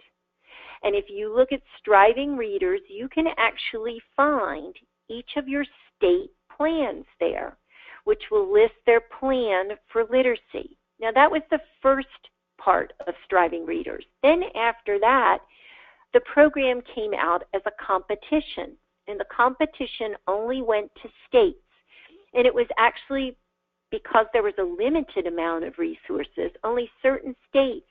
and if you look at Striving Readers, you can actually find each of your state plans there, which will list their plan for literacy. Now, that was the first part of Striving Readers. Then after that, the program came out as a competition, and the competition only went to states, and it was actually because there was a limited amount of resources, only certain states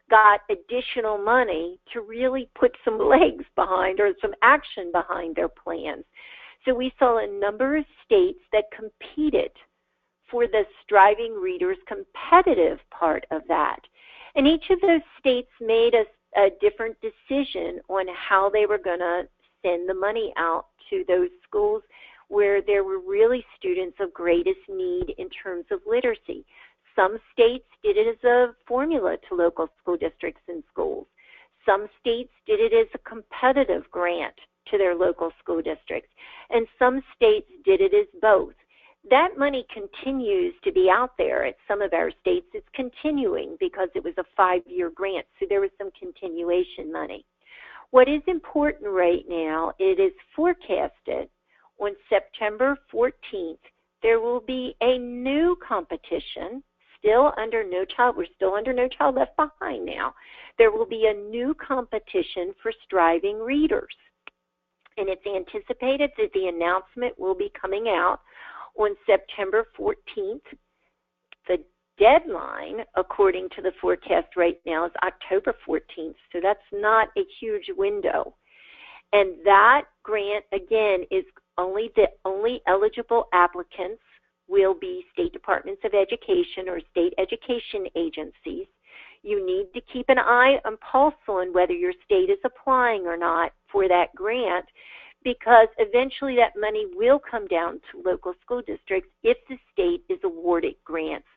got additional money to really put some legs behind or some action behind their plans. So we saw a number of states that competed for the Striving Readers competitive part of that. And each of those states made a different decision on how they were going to send the money out to those schools where there were really students of greatest need in terms of literacy. Some states did it as a formula to local school districts and schools. Some states did it as a competitive grant to their local school districts. And some states did it as both. That money continues to be out there at some of our states. It's continuing because it was a 5-year grant, so there was some continuation money. What is important right now, it is forecasted on September 14th, there will be a new competition, still under No Child, we're still under No Child Left Behind now. There will be a new competition for Striving Readers. And it's anticipated that the announcement will be coming out on September 14th. The deadline, according to the forecast right now, is October 14th, so that's not a huge window. And that grant, again, is the only eligible applicants will be state departments of education or state education agencies. You need to keep an eye and pulse on whether your state is applying or not for that grant, because eventually that money will come down to local school districts if the state is awarded grants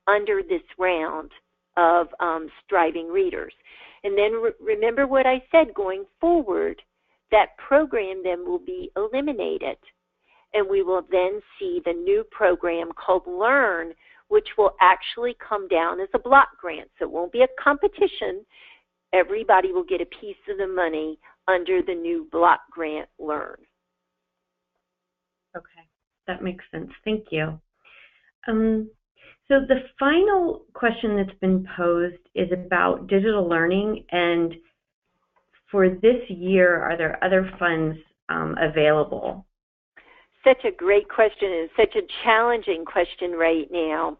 under this round of Striving Readers. And then remember what I said, going forward, that program then will be eliminated, and we will then see the new program called Learn, which will actually come down as a block grant. So it won't be a competition. Everybody will get a piece of the money under the new block grant Learn. Okay, that makes sense. Thank you. So the final question that's been posed is about digital learning, and for this year, are there other funds available? Such a great question, and such a challenging question right now,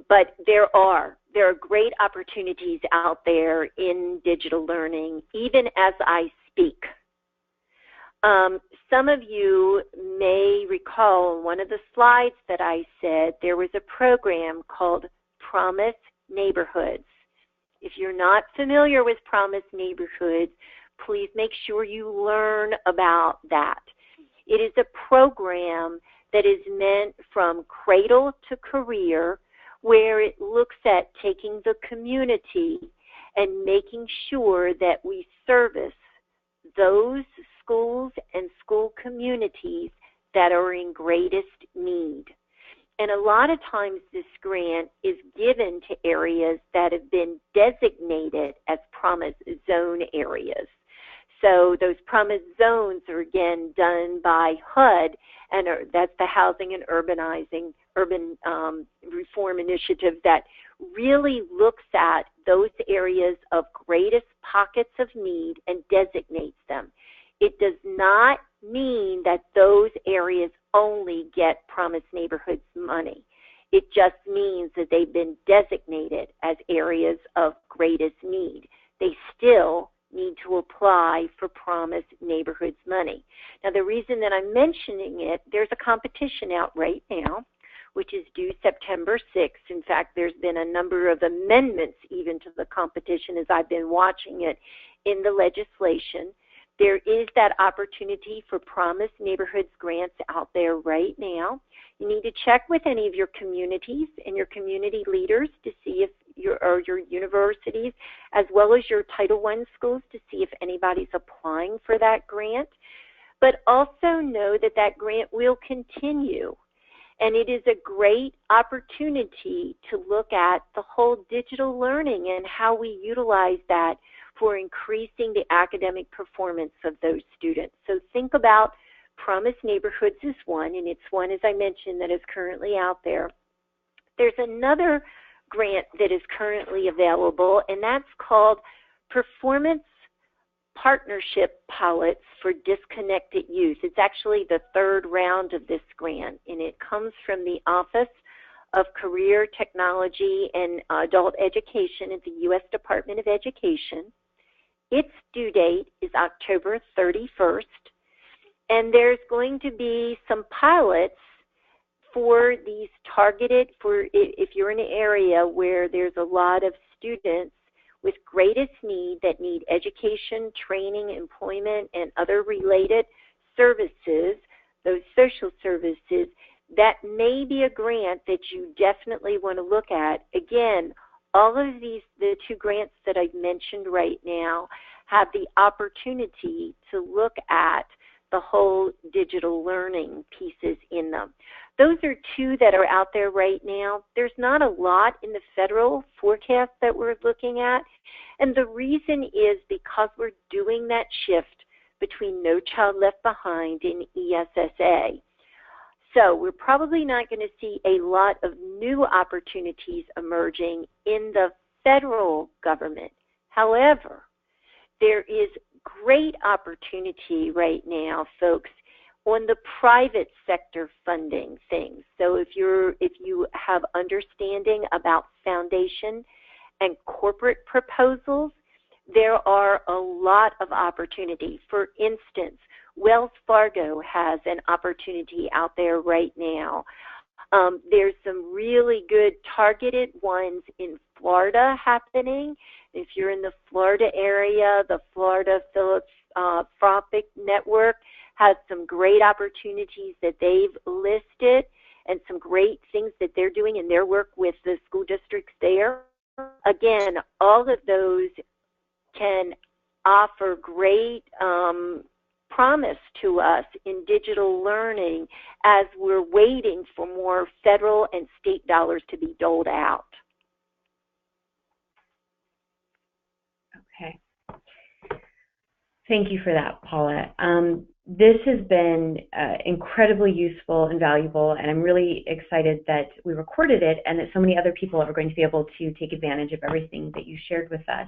but there are great opportunities out there in digital learning, even as I speak. Some of you may recall in one of the slides that I said there was a program called Promise Neighborhoods. If you're not familiar with Promise Neighborhoods, please make sure you learn about that. It is a program that is meant from cradle to career, where it looks at taking the community and making sure that we service those schools and school communities that are in greatest need. And a lot of times this grant is given to areas that have been designated as Promise Zone areas. So those Promise Zones are again done by HUD, and that's the Housing and Urban Reform Initiative that really looks at those areas of greatest pockets of need and designates them. It does not mean that those areas only get Promise Neighborhoods money. It just means that they've been designated as areas of greatest need. They still need to apply for Promise Neighborhoods money. Now, the reason that I'm mentioning it, there's a competition out right now, which is due September 6th. In fact, there's been a number of amendments even to the competition as I've been watching it in the legislation. There is that opportunity for Promise Neighborhoods grants out there right now. You need to check with any of your communities and your community leaders to see if your universities, as well as your Title I schools, to see if anybody's applying for that grant. But also know that that grant will continue. And it is a great opportunity to look at the whole digital learning and how we utilize that for increasing the academic performance of those students. So think about Promise Neighborhoods is one, and it's one, as I mentioned, that is currently out there. There's another grant that is currently available, and that's called Performance Partnership Pilots for Disconnected Youth. It's actually the third round of this grant, and it comes from the Office of Career Technology and Adult Education at the U.S. Department of Education. Its due date is October 31st, and there's going to be some pilots for these targeted, for if you're in an area where there's a lot of students with greatest need that need education, training, employment, and other related services, those social services, that may be a grant that you definitely want to look at. Again, all of these, the two grants that I've mentioned right now, have the opportunity to look at the whole digital learning pieces in them. Those are two that are out there right now. There's not a lot in the federal forecast that we're looking at, and the reason is because we're doing that shift between No Child Left Behind and ESSA. So we're probably not going to see a lot of new opportunities emerging in the federal government. However, there is great opportunity right now, folks, on the private sector funding things. So if you have understanding about foundation and corporate proposals, there are a lot of opportunity. For instance, Wells Fargo has an opportunity out there right now. There's some really good targeted ones in Florida happening. If you're in the Florida area, the Florida Philanthropic Network has some great opportunities that they've listed and some great things that they're doing in their work with the school districts there. Again, all of those can offer great promise to us in digital learning as we're waiting for more federal and state dollars to be doled out. Okay. Thank you for that, Paula. This has been incredibly useful and valuable, and I'm really excited that we recorded it and that so many other people are going to be able to take advantage of everything that you shared with us.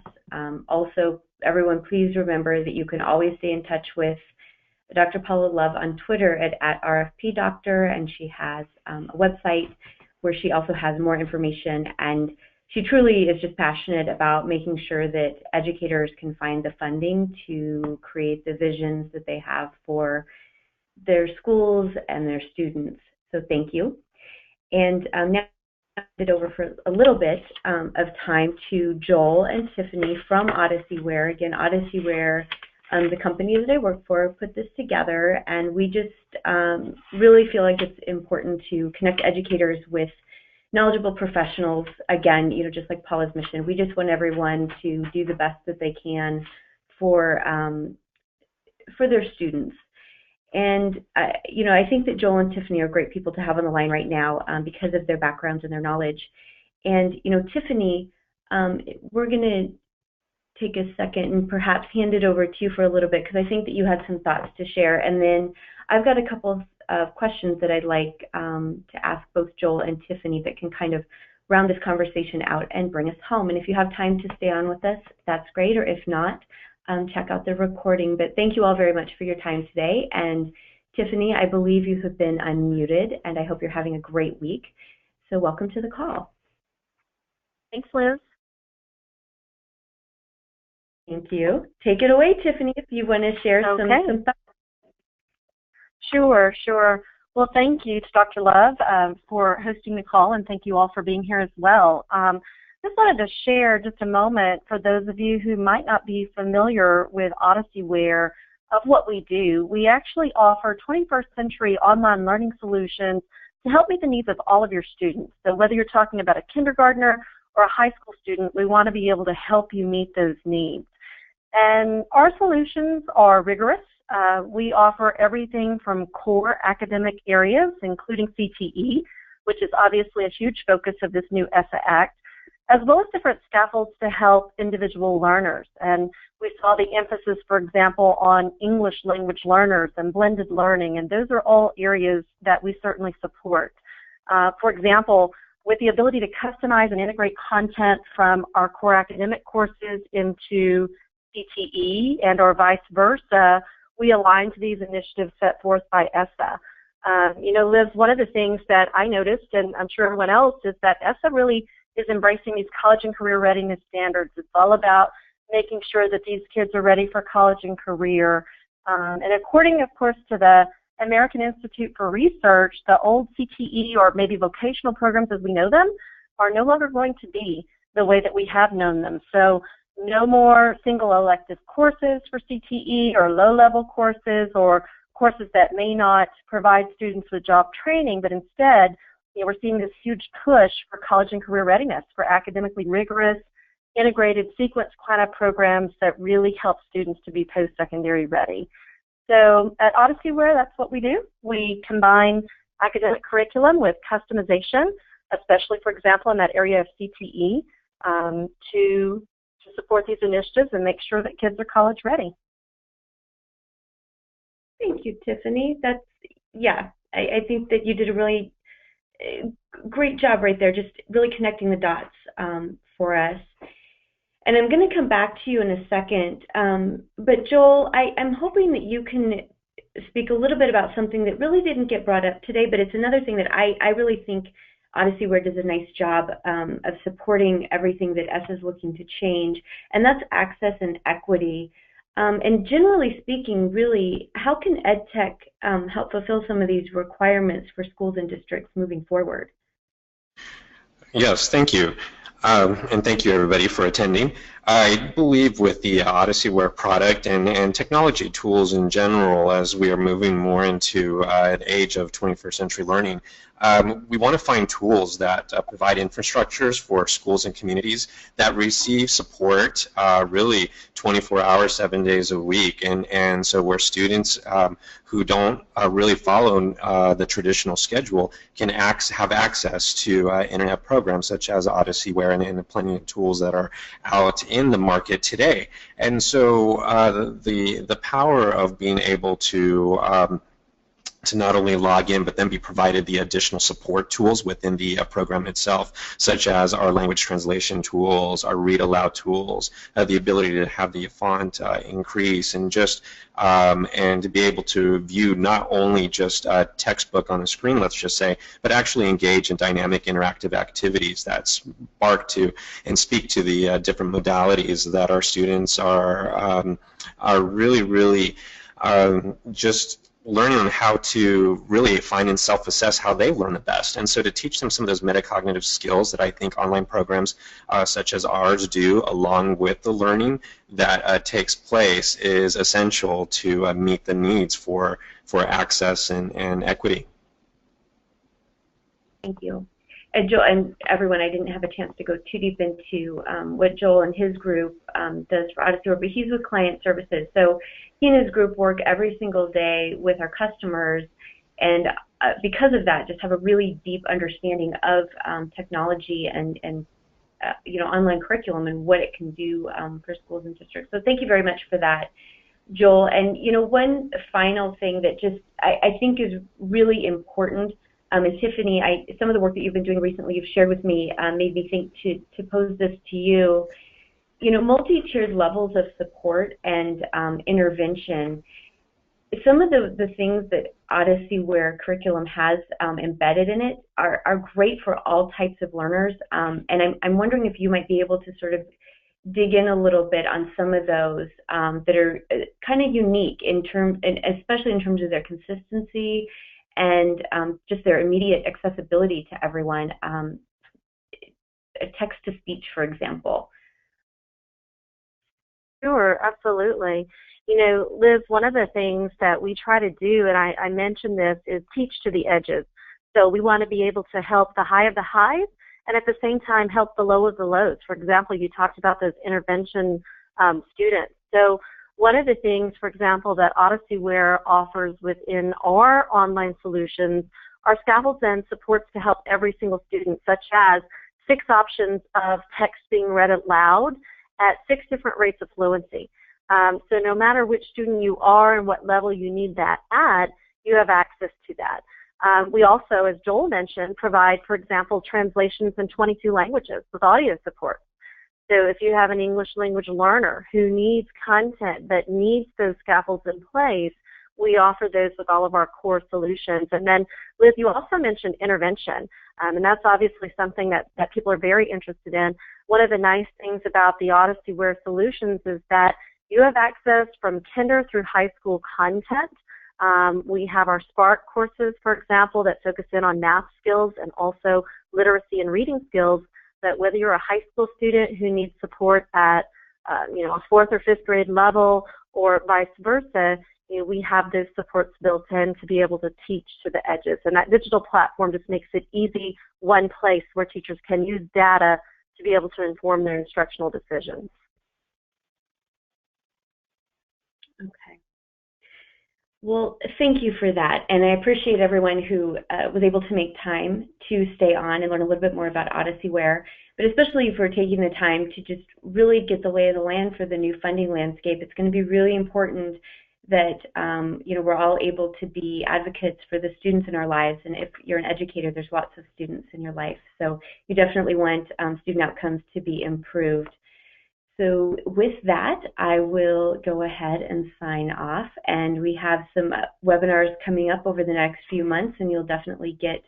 Also, everyone, please remember that you can always stay in touch with Dr. Paula Love on Twitter at RFPDoctor, and she has a website where she also has more information, and she truly is just passionate about making sure that educators can find the funding to create the visions that they have for their schools and their students. So thank you. And now I'll hand it over for a little bit of time to Joel and Tiffany from Odysseyware. Again, Odysseyware, the company that I work for, put this together, and we just really feel like it's important to connect educators with knowledgeable professionals. Again, just like Paula's mission, we just want everyone to do the best that they can for their students. And I think that Joel and Tiffany are great people to have on the line right now because of their backgrounds and their knowledge. And Tiffany, we're going to take a second and perhaps hand it over to you for a little bit, because I think that you had some thoughts to share. And then I've got a couple of questions that I'd like to ask both Joel and Tiffany that can kind of round this conversation out and bring us home. And if you have time to stay on with us, that's great, or if not, check out the recording. But thank you all very much for your time today. And Tiffany, I believe you have been unmuted, and I hope you're having a great week. So welcome to the call. Thanks, Liz. Thank you. Take it away, Tiffany, if you want to share some thoughts. Sure. Well, thank you to Dr. Love for hosting the call, and thank you all for being here as well. Just wanted to share just a moment for those of you who might not be familiar with Odysseyware of what we do. We actually offer 21st century online learning solutions to help meet the needs of all of your students. So whether you're talking about a kindergartner or a high school student, we want to be able to help you meet those needs. And our solutions are rigorous. We offer everything from core academic areas, including CTE, which is obviously a huge focus of this new ESSA Act, as well as different scaffolds to help individual learners. And we saw the emphasis, for example, on English language learners and blended learning, and those are all areas that we certainly support. For example, with the ability to customize and integrate content from our core academic courses into CTE and or vice versa, we align to these initiatives set forth by ESSA. Liz, one of the things that I noticed, and I'm sure everyone else, is that ESSA really is embracing these college and career readiness standards. It's all about making sure that these kids are ready for college and career. And according, of course, to the American Institute for Research, the old CTE or maybe vocational programs as we know them are no longer going to be the way that we have known them. So no more single elective courses for CTE or low-level courses or courses that may not provide students with job training, but instead, we're seeing this huge push for college and career readiness, for academically rigorous, integrated sequence kind of programs that really help students to be post-secondary ready. So at Odysseyware, that's what we do. We combine academic curriculum with customization, especially, for example, in that area of CTE, to support these initiatives and make sure that kids are college ready. Thank you, Tiffany. I think that you did a really great job right there, just really connecting the dots for us. And I'm going to come back to you in a second. But Joel, I'm hoping that you can speak a little bit about something that really didn't get brought up today, but it's another thing that I really think Odysseyware does a nice job of supporting everything that ESSA is looking to change, and that's access and equity. And generally speaking, really, how can EdTech help fulfill some of these requirements for schools and districts moving forward? Yes, thank you. And thank you, everybody, for attending. I believe with the Odysseyware product and technology tools in general, as we are moving more into an age of 21st century learning, we want to find tools that provide infrastructures for schools and communities that receive support really 24 hours, 7 days a week. And so where students who don't really follow the traditional schedule can have access to internet programs such as Odysseyware and plenty of tools that are out in the market today. And so the power of being able to not only log in, but then be provided the additional support tools within the program itself, such as our language translation tools, our read aloud tools, the ability to have the font increase, and just and to be able to view not only just a textbook on the screen, let's just say, but actually engage in dynamic interactive activities that spark to and speak to the different modalities that our students are really just learning on how to really find and self-assess how they learn the best. And so to teach them some of those metacognitive skills that I think online programs such as ours do, along with the learning that takes place, is essential to meet the needs for access and equity. Thank you. And Joel and everyone, I didn't have a chance to go too deep into what Joel and his group does for Odysseyware, but he's with client services. So he and his group work every single day with our customers, and because of that, just have a really deep understanding of technology and online curriculum and what it can do for schools and districts. So thank you very much for that, Joel. And one final thing that just I think is really important. And Tiffany, some of the work that you've been doing recently, you've shared with me, made me think to pose this to you. Multi-tiered levels of support and intervention. some of the things that Odysseyware curriculum has embedded in it are great for all types of learners, and I'm wondering if you might be able to sort of dig in a little bit on some of those that are kind of unique in terms, and especially in terms of their consistency and just their immediate accessibility to everyone. Text-to-speech, for example. Sure, absolutely. You know, Liz, one of the things that we try to do, and I mentioned this, is teach to the edges. So we want to be able to help the high of the highs and at the same time help the low of the lows. For example, you talked about those intervention students. So one of the things, for example, that Odysseyware offers within our online solutions are scaffolds and supports to help every single student, such as 6 options of text being read aloud at 6 different rates of fluency. So no matter which student you are and what level you need that at, you have access to that. We also, as Joel mentioned, provide, for example, translations in 22 languages with audio support. So if you have an English language learner who needs content that needs those scaffolds in place, we offer those with all of our core solutions. And then, Liz, you also mentioned intervention, and that's obviously something that people are very interested in. One of the nice things about the Odysseyware solutions is that you have access from kinder through high school content. We have our Spark courses, for example, that focus in on math skills and also literacy and reading skills, that whether you're a high school student who needs support at you know, a 4th or 5th grade level or vice versa, you know, we have those supports built in to be able to teach to the edges. And that digital platform just makes it easy, one place where teachers can use data to be able to inform their instructional decisions. Okay. Well, thank you for that. And I appreciate everyone who was able to make time to stay on and learn a little bit more about Odysseyware, but especially for taking the time to just really get the lay of the land for the new funding landscape. It's going to be really important that you know, we're all able to be advocates for the students in our lives. And if you're an educator, there's lots of students in your life. So you definitely want student outcomes to be improved. So with that, I will go ahead and sign off. And we have some webinars coming up over the next few months, and you'll definitely get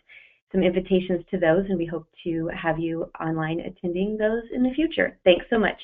some invitations to those. And we hope to have you online attending those in the future. Thanks so much.